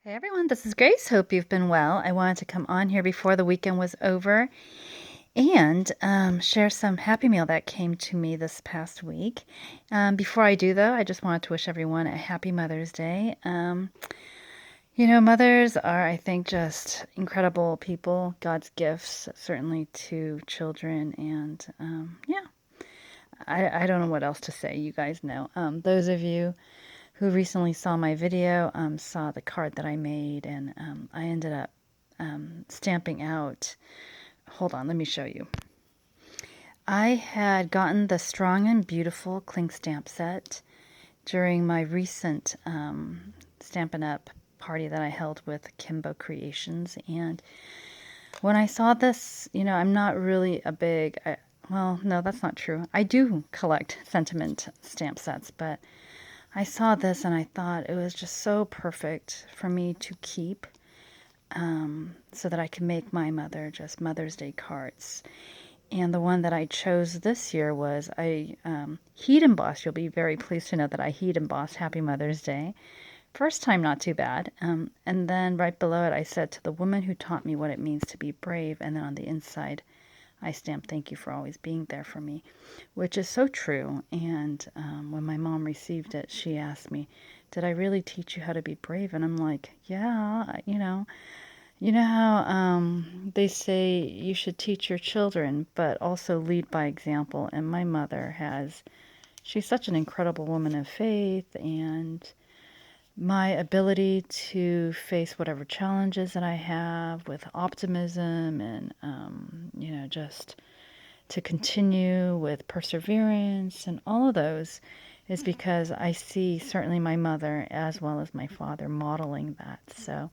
Hey everyone, this is Grace. Hope you've been well. I wanted to come on here before the weekend was over and share some Happy Meal that came to me this past week. Before I do, though, I just wanted to wish everyone a happy Mother's Day. Mothers are, I think, just incredible people, God's gifts, certainly to children. And yeah, I don't know what else to say. You guys know. Those of you who recently saw my video saw the card that I made, and I ended up stamping out. Hold on, let me show you. I had gotten the Strong and Beautiful Cling Stamp set during my recent Stampin' Up! Party that I held with Kimbo Creations, and when I saw this, I'm not really a big, well, no, that's not true. I do collect sentiment stamp sets, but I saw this and I thought it was just so perfect for me to keep so that I could make my mother just Mother's Day cards. And the one that I chose this year was I heat embossed. You'll be very pleased to know that I heat embossed Happy Mother's Day. First time, not too bad. And then right below it, I said, to the woman who taught me what it means to be brave. And then on the inside, I stamped, thank you for always being there for me, which is so true. And when my mom received it, she asked me, did I really teach you how to be brave? And I'm like, yeah, You know how they say you should teach your children, but also lead by example. And my mother she's such an incredible woman of faith, and my ability to face whatever challenges that I have with optimism and, just to continue with perseverance and all of those is because I see certainly my mother as well as my father modeling that. So,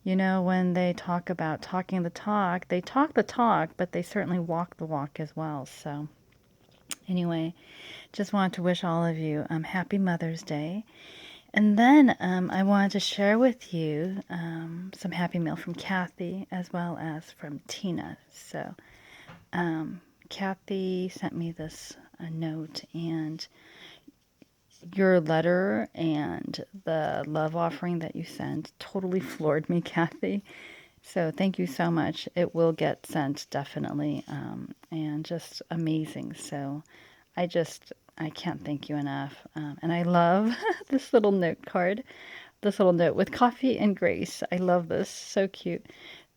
when they talk about talking the talk, they talk the talk, but they certainly walk the walk as well. So, anyway, just wanted to wish all of you happy Mother's Day. And then I wanted to share with you some Happy Meal from Cathie as well as from Tina. So, Cathie sent me this note, and your letter and the love offering that you sent totally floored me, Cathie. So thank you so much. It will get sent definitely, and just amazing. So I can't thank you enough. And I love this little note card, this little note with coffee and grace. I love this. So cute.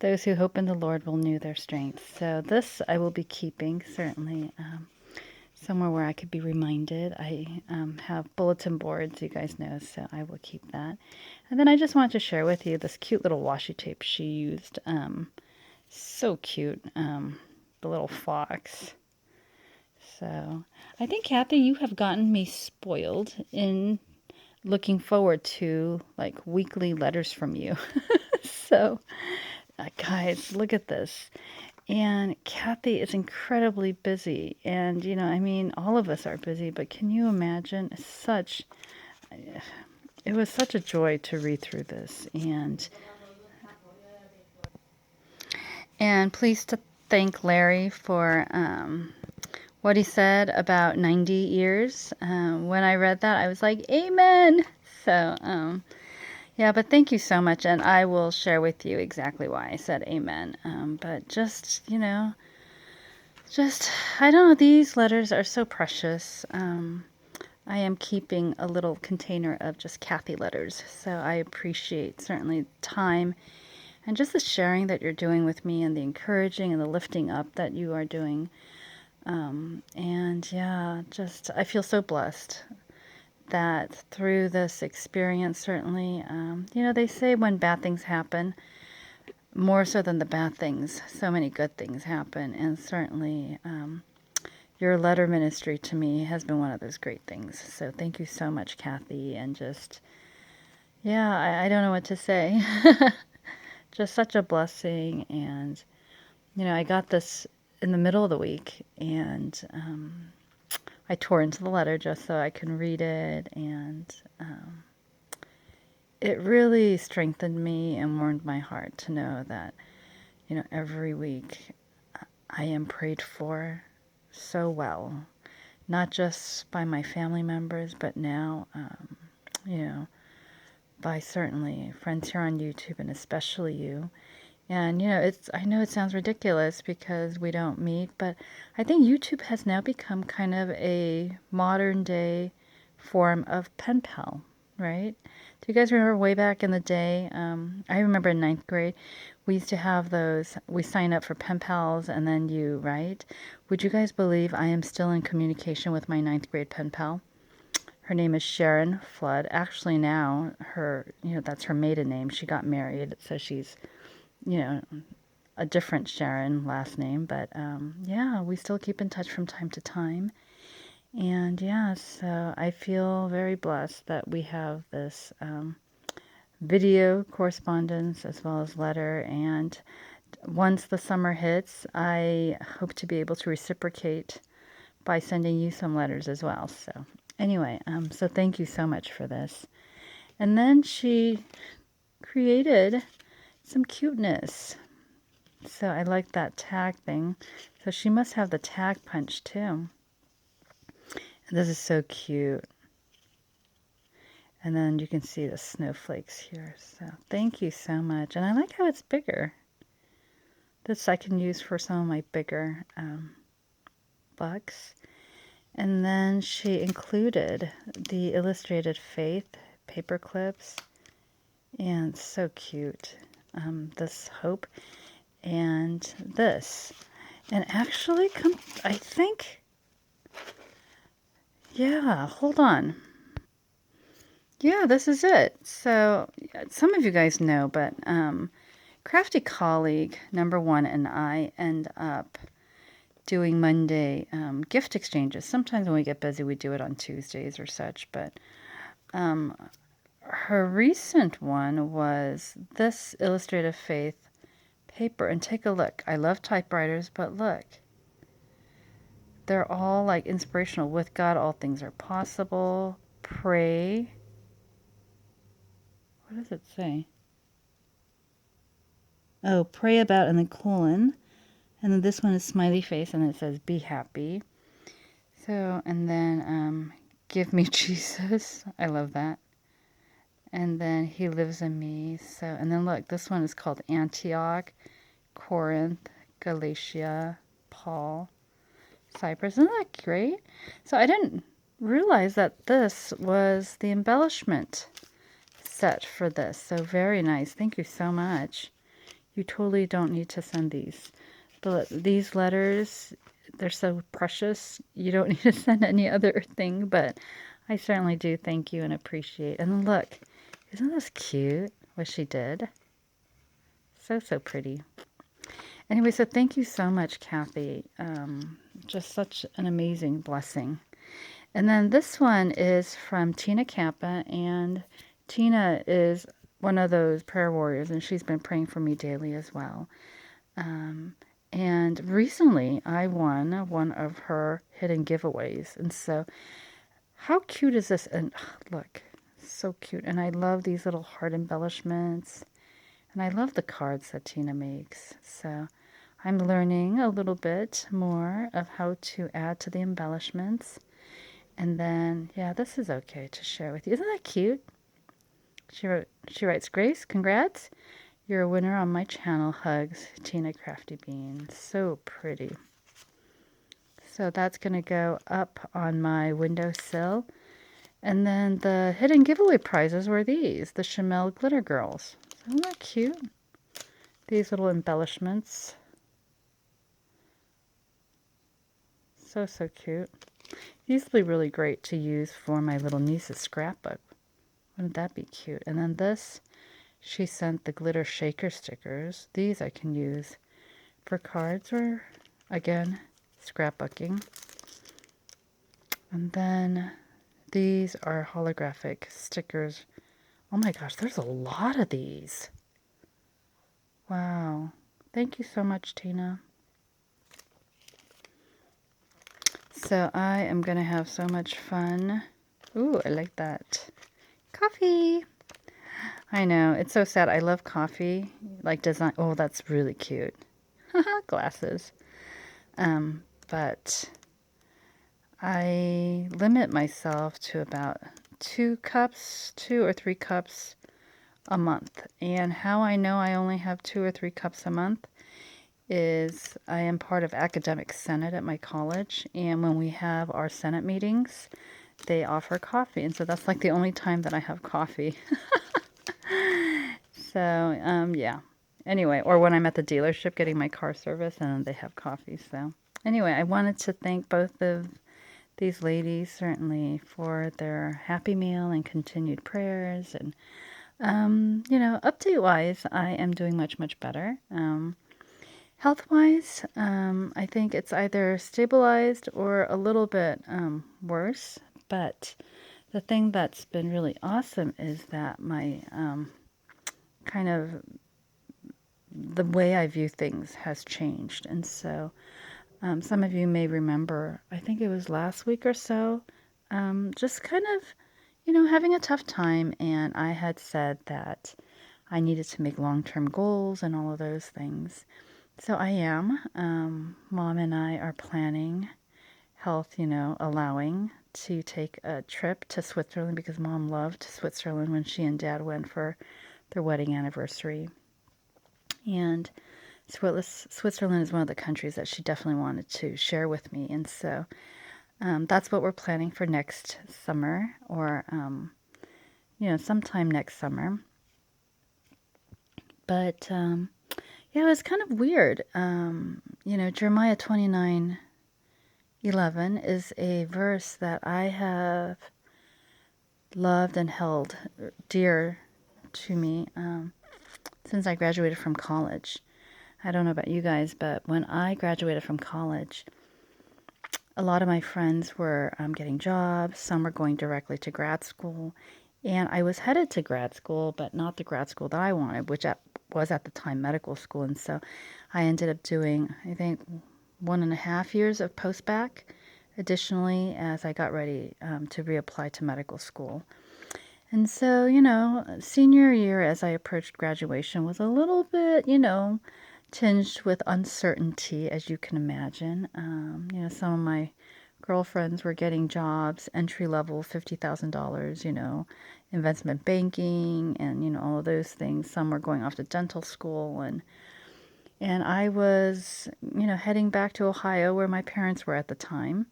Those who hope in the Lord will renew their strength. So this I will be keeping certainly. Somewhere where I could be reminded. I have bulletin boards, you guys know, so I will keep that. And then I just wanted to share with you this cute little washi tape she used. So cute, the little fox. So I think, Cathie, you have gotten me spoiled in looking forward to like weekly letters from you. So, guys, look at this. And Cathie is incredibly busy. And, all of us are busy, but can you imagine? It was such a joy to read through this. And please to thank Larry for what he said about 90 years. When I read that, I was like, amen. So, yeah, but thank you so much. And I will share with you exactly why I said amen. But I don't know, these letters are so precious. I am keeping a little container of just Cathie letters, so I appreciate certainly time and just the sharing that you're doing with me and the encouraging and the lifting up that you are doing. And yeah, just I feel so blessed that through this experience, certainly, they say when bad things happen, more so than the bad things, so many good things happen, and certainly your letter ministry to me has been one of those great things. So thank you so much, Cathie. And just, yeah, I don't know what to say. Just such a blessing. And, I got this in the middle of the week, and I tore into the letter just so I can read it. And it really strengthened me and warmed my heart to know that, every week I am prayed for so well, not just by my family members, but now, you know, by certainly friends here on YouTube and especially you. And I know it sounds ridiculous because we don't meet, but I think YouTube has now become kind of a modern day form of pen pal, right? Do you guys remember way back in the day? I remember in ninth grade, we used to have those. We sign up for pen pals, and then you write. Would you guys believe I am still in communication with my ninth grade pen pal? Her name is Sharon Flood. Actually, now that's her maiden name. She got married, so she's you know, a different Sharon last name, but yeah, we still keep in touch from time to time. And yeah, so I feel very blessed that we have this video correspondence as well as letter. And once the summer hits, I hope to be able to reciprocate by sending you some letters as well. So anyway, so thank you so much for this. And then she created some cuteness. So I like that tag thing. So she must have the tag punch too. And this is so cute. And then you can see the snowflakes here. So thank you so much. And I like how it's bigger. This I can use for some of my bigger bucks. And then she included the illustrated faith paper clips. And so cute. This hope. And this. And actually, I think, yeah, hold on. Yeah, this is it. So, some of you guys know, but Crafty Colleague #1 and I end up doing Monday gift exchanges. Sometimes when we get busy, we do it on Tuesdays or such, but her recent one was this Illustrative Faith paper. And take a look. I love typewriters, but look. They're all like inspirational. With God, all things are possible. Pray. What does it say? Oh, pray about and then colon. And then this one is smiley face and it says be happy. So, and then give me Jesus. I love that. And then he lives in me. So, and then look, this one is called Antioch, Corinth, Galatia, Paul, Cyprus. Isn't that great? So I didn't realize that this was the embellishment set for this. So very nice. Thank you so much. You totally don't need to send these. These letters, they're so precious. You don't need to send any other thing, but I certainly do thank you and appreciate. And look, isn't this cute what she did? So, so pretty. Anyway, so thank you so much, Cathie. Just such an amazing blessing. And then this one is from Tina Kappa, and Tina is one of those prayer warriors, and she's been praying for me daily as well. And recently, I won one of her hidden giveaways. And so, how cute is this? And look, so cute. And I love these little heart embellishments. And I love the cards that Tina makes. So, I'm learning a little bit more of how to add to the embellishments. And then, yeah, this is okay to share with you. Isn't that cute? She writes, Grace, congrats. You're a winner on my channel. Hugs, Tina Crafty Beans. So pretty. So that's going to go up on my windowsill. And then the hidden giveaway prizes were these, the Chamel Glitter Girls. Isn't that cute? These little embellishments. So, so cute. These will be really great to use for my little niece's scrapbook. Wouldn't that be cute? And then this, she sent the glitter shaker stickers. These I can use for cards or, again, scrapbooking. And then these are holographic stickers. Oh my gosh, there's a lot of these. Wow. Thank you so much, Tina. So I am going to have so much fun. Ooh, I like that. Coffee. I know, it's so sad. I love coffee. Like design. Oh, that's really cute. Glasses. But I limit myself to about 2 or 3 cups a month. And how I know I only have 2 or 3 cups a month is I am part of academic senate at my college, and when we have our senate meetings, they offer coffee, and so that's like the only time that I have coffee. So, yeah. Anyway, or when I'm at the dealership getting my car serviced and they have coffee. So, anyway, I wanted to thank both of these ladies certainly for their happy meal and continued prayers. And, update wise, I am doing much, much better. Health wise, I think it's either stabilized or a little bit worse. But the thing that's been really awesome is that my kind of the way I view things has changed. And so some of you may remember, I think it was last week or so, just kind of, having a tough time. And I had said that I needed to make long term goals and all of those things. So I am. Mom and I are planning, health, allowing, to take a trip to Switzerland because Mom loved Switzerland when she and Dad went for their wedding anniversary. And Switzerland is one of the countries that she definitely wanted to share with me. And so that's what we're planning for next summer, or, sometime next summer. But, yeah, it was kind of weird. Jeremiah 29:11 is a verse that I have loved and held dear to me since I graduated from college. I don't know about you guys, but when I graduated from college, a lot of my friends were getting jobs. Some were going directly to grad school. And I was headed to grad school, but not the grad school that I wanted, which was at the time medical school. And so I ended up doing, I think, 1.5 years of post-bac additionally as I got ready to reapply to medical school. And so, senior year as I approached graduation was a little bit, tinged with uncertainty, as you can imagine. Some of my girlfriends were getting jobs, entry level, $50,000, investment banking, and all of those things. Some were going off to dental school, and I was, heading back to Ohio where my parents were at the time.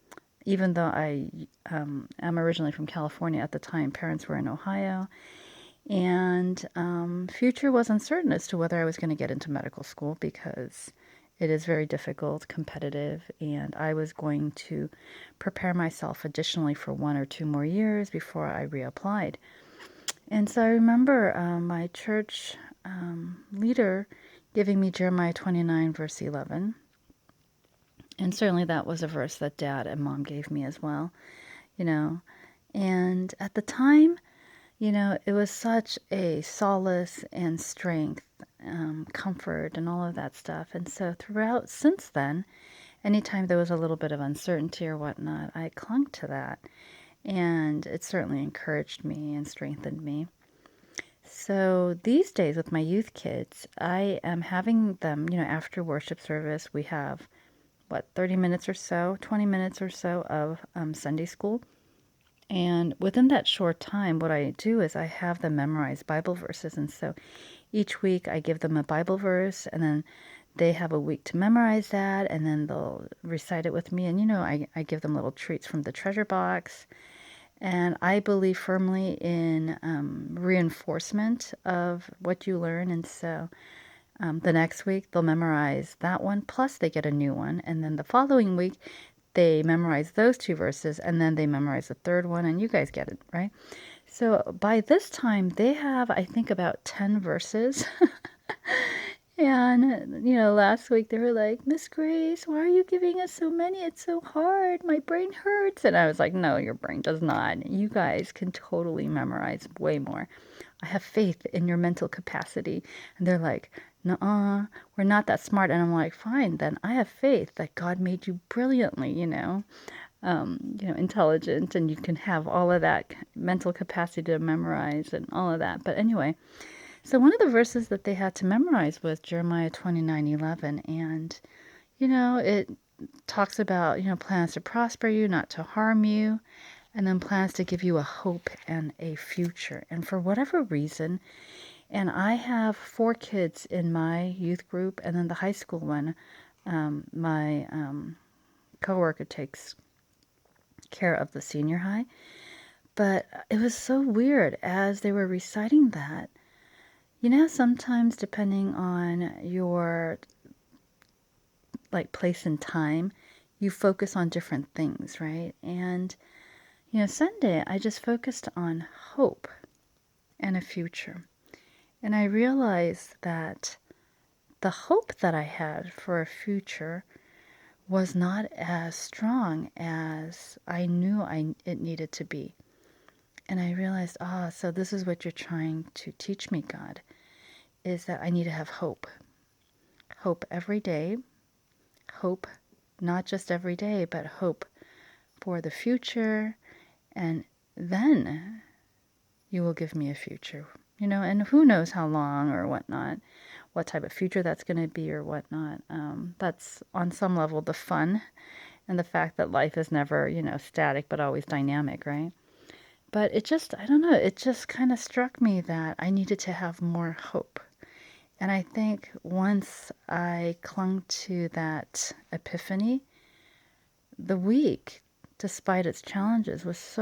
Even though I am originally from California at the time, parents were in Ohio. And future was uncertain as to whether I was going to get into medical school because it is very difficult, competitive, and I was going to prepare myself additionally for 1 or 2 more years before I reapplied. And so I remember my church leader giving me Jeremiah 29, verse 11. And certainly that was a verse that Dad and Mom gave me as well, you know. And at the time, it was such a solace and strength, comfort, and all of that stuff. And so throughout, since then, anytime there was a little bit of uncertainty or whatnot, I clung to that. And it certainly encouraged me and strengthened me. So these days with my youth kids, I am having them, after worship service, we have, 30 minutes or so, 20 minutes or so of Sunday school. And within that short time, what I do is I have them memorize Bible verses. And so each week I give them a Bible verse, and then they have a week to memorize that, and then they'll recite it with me. And, I give them little treats from the treasure box. And I believe firmly in reinforcement of what you learn. And so the next week they'll memorize that one, plus they get a new one. And then the following week, they memorize those 2 verses, and then they memorize the third one, and you guys get it, right? So by this time, they have, I think, about 10 verses. And, last week they were like, Miss Grace, why are you giving us so many? It's so hard. My brain hurts. And I was like, no, your brain does not. You guys can totally memorize way more. I have faith in your mental capacity. And they're like, nuh-uh, we're not that smart. And I'm like, fine, then I have faith that God made you brilliantly, intelligent, and you can have all of that mental capacity to memorize and all of that. But anyway, so one of the verses that they had to memorize was Jeremiah 29:11, and it talks about plans to prosper you, not to harm you, and then plans to give you a hope and a future. And for whatever reason, And I have 4 kids in my youth group, and then the high school one, my coworker takes care of the senior high. But it was so weird as they were reciting that. You know, sometimes depending on your like place and time, you focus on different things, right? And Sunday I just focused on hope and a future. And I realized that the hope that I had for a future was not as strong as I knew it needed to be. And I realized, so this is what you're trying to teach me, God, is that I need to have hope. Hope every day. Hope not just every day, but hope for the future. And then you will give me a future. And who knows how long or whatnot, what type of future that's going to be or whatnot. That's on some level the fun and the fact that life is never, static, but always dynamic, right? But I don't know, it just kind of struck me that I needed to have more hope. And I think once I clung to that epiphany, the week, despite its challenges, was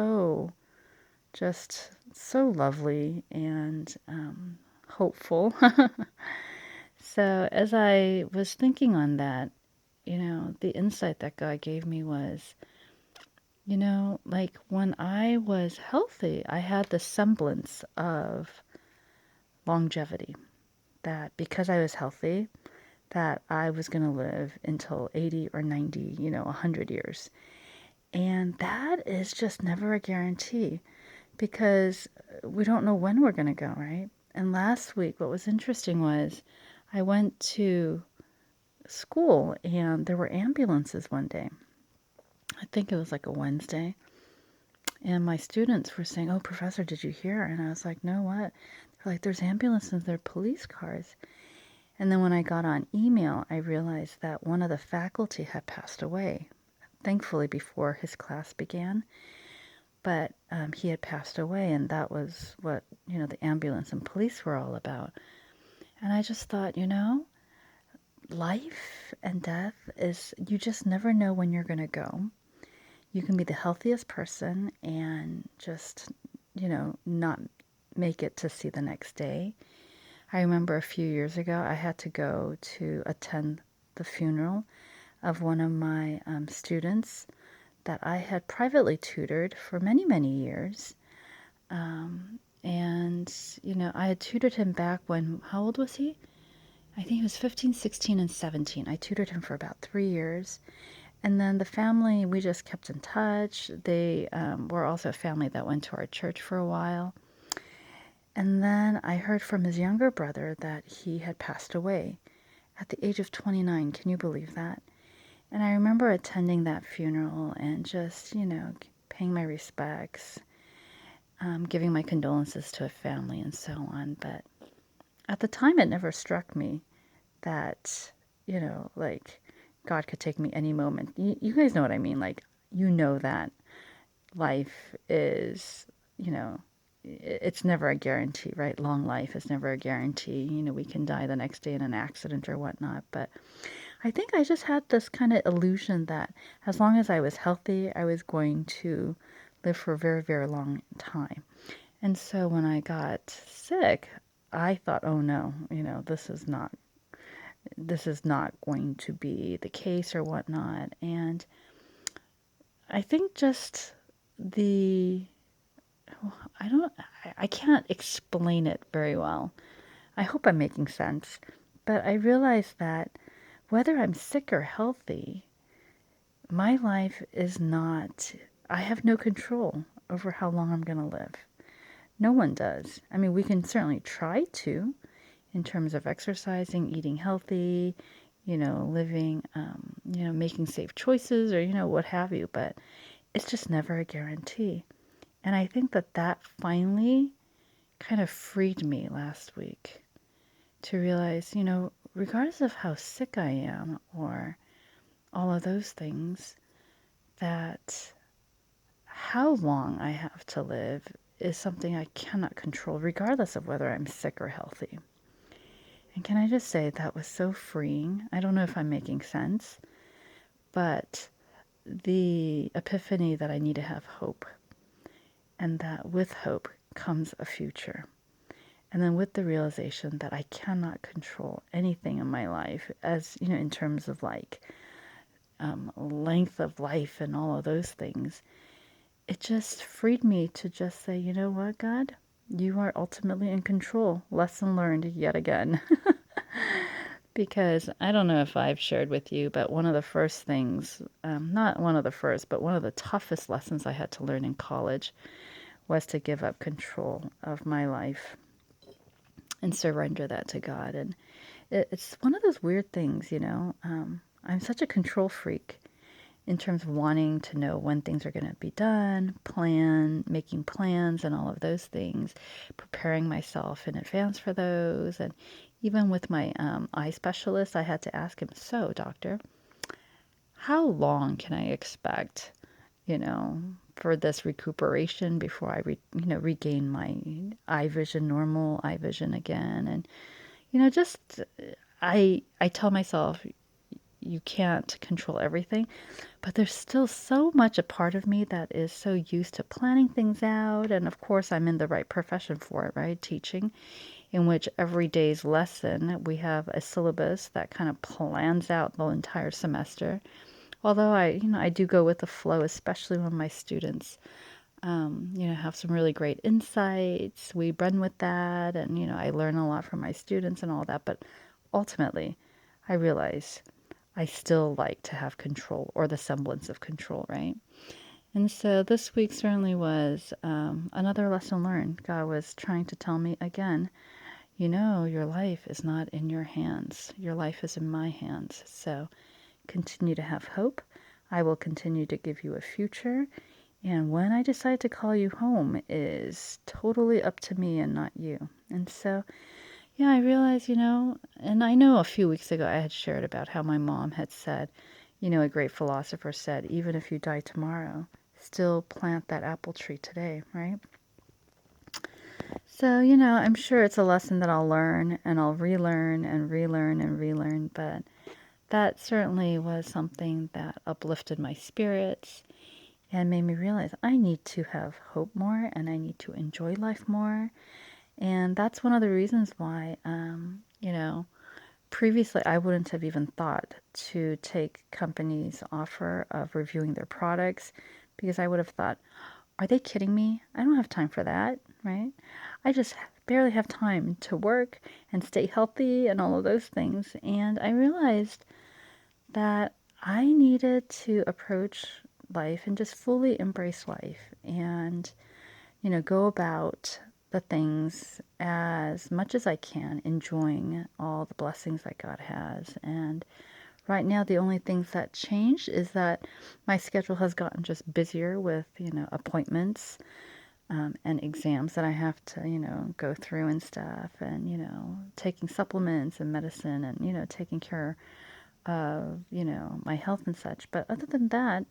just so lovely and hopeful. So as I was thinking on that, the insight that God gave me was, like when I was healthy, I had the semblance of longevity. That because I was healthy, that I was going to live until 80 or 90, 100 years. And that is just never a guarantee because we don't know when we're going to go, right? And last week, what was interesting was I went to school and there were ambulances one day. I think it was like a Wednesday. And my students were saying, "Oh, professor, did you hear?" And I was like, "No, what?" They're like, "There's ambulances, they're police cars." And then when I got on email, I realized that one of the faculty had passed away, thankfully before his class began. But he had passed away, and that was what, the ambulance and police were all about. And I just thought, life and death is, you just never know when you're going to go. You can be the healthiest person and just, not make it to see the next day. I remember a few years ago, I had to go to attend the funeral of one of my students that I had privately tutored for many, many years. And, I had tutored him back when, how old was he? I think he was 15, 16, and 17. I tutored him for about 3 years. And then the family, we just kept in touch. They were also a family that went to our church for a while. And then I heard from his younger brother that he had passed away at the age of 29. Can you believe that? And I remember attending that funeral and just, paying my respects, giving my condolences to a family and so on. But at the time, it never struck me that, like God could take me any moment. You guys know what I mean. Like, that life is, it's never a guarantee, right? Long life is never a guarantee. We can die the next day in an accident or whatnot. But I think I just had this kind of illusion that as long as I was healthy, I was going to live for a very, very long time. And so when I got sick, I thought, oh no, this is not going to be the case or whatnot. And I think just the, I don't, I can't explain it very well. I hope I'm making sense. But I realized that whether I'm sick or healthy, my life is not, I have no control over how long I'm going to live. No one does. I mean, we can certainly try to in terms of exercising, eating healthy, living, making safe choices or, what have you, but it's just never a guarantee. And I think that finally kind of freed me last week to realize, regardless of how sick I am or all of those things, that how long I have to live is something I cannot control, regardless of whether I'm sick or healthy. And can I just say that was so freeing? I don't know if I'm making sense, but the epiphany that I need to have hope, and that with hope comes a future. And then with the realization that I cannot control anything in my life, as you know, in terms of like length of life and all of those things, it just freed me to just say, you know what, God, you are ultimately in control. Lesson learned yet again. Because I don't know if I've shared with you, but one of the first things, not one of the first, but one of the toughest lessons I had to learn in college was to give up control of my life and surrender that to God. And it's one of those weird things, you know. I'm such a control freak in terms of wanting to know when things are going to be done, making plans and all of those things, preparing myself in advance for those. And even with my eye specialist, I had to ask him, so doctor, how long can I expect, you know, for this recuperation before I, regain my normal eye vision again? And, just I tell myself, you can't control everything, but there's still so much a part of me that is so used to planning things out. And of course, I'm in the right profession for it, right? Teaching, in which every day's lesson, we have a syllabus that kind of plans out the entire semester. Although I do go with the flow, especially when my students, have some really great insights. We run with that, and, I learn a lot from my students and all that. But ultimately, I realize I still like to have control or the semblance of control, right? And so this week certainly was another lesson learned. God was trying to tell me again, your life is not in your hands. Your life is in my hands. So continue to have hope. I will continue to give you a future. And when I decide to call you home is totally up to me and not you. And so, yeah, I realize, and I know a few weeks ago I had shared about how my mom had said, a great philosopher said, even if you die tomorrow, still plant that apple tree today, right? So, I'm sure it's a lesson that I'll learn and I'll relearn and relearn and relearn, but that certainly was something that uplifted my spirits and made me realize I need to have hope more and I need to enjoy life more. And that's one of the reasons why, previously I wouldn't have even thought to take companies' offer of reviewing their products because I would have thought, are they kidding me? I don't have time for that, right? I just barely have time to work and stay healthy and all of those things. And I realized that I needed to approach life and just fully embrace life and, go about the things as much as I can, enjoying all the blessings that God has. And right now, the only things that changed is that my schedule has gotten just busier with, appointments and exams that I have to, go through and stuff, and, taking supplements and medicine and, taking care of, my health and such. But other than that,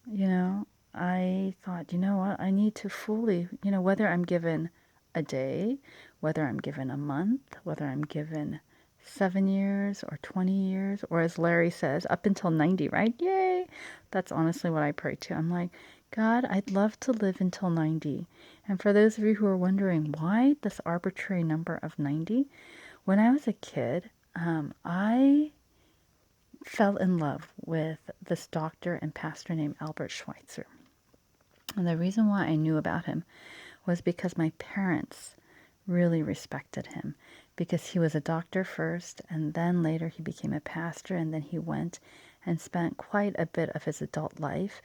you know, I thought, you know what, I need to fully, whether I'm given a day, whether I'm given a month, whether I'm given 7 years or 20 years, or as Larry says, up until 90, right? Yay! That's honestly what I pray to. I'm like, God, I'd love to live until 90. And for those of you who are wondering why this arbitrary number of 90, when I was a kid, I fell in love with this doctor and pastor named Albert Schweitzer. And the reason why I knew about him was because my parents really respected him because he was a doctor first and then later he became a pastor and then he went and spent quite a bit of his adult life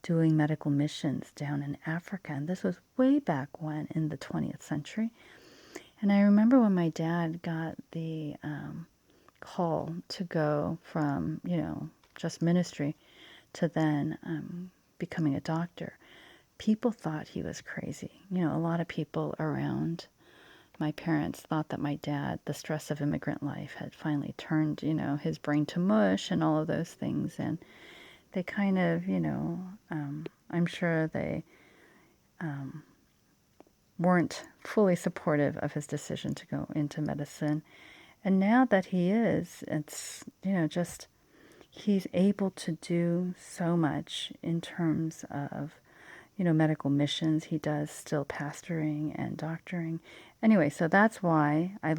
doing medical missions down in Africa. And this was way back when in the 20th century. And I remember when my dad got the call to go from, just ministry to then becoming a doctor, people thought he was crazy. A lot of people around my parents thought that my dad, the stress of immigrant life, had finally turned, his brain to mush and all of those things. And they kind of, I'm sure they weren't fully supportive of his decision to go into medicine. And now that he is, it's, just he's able to do so much in terms of, medical missions. He does still pastoring and doctoring. Anyway, so that's why I love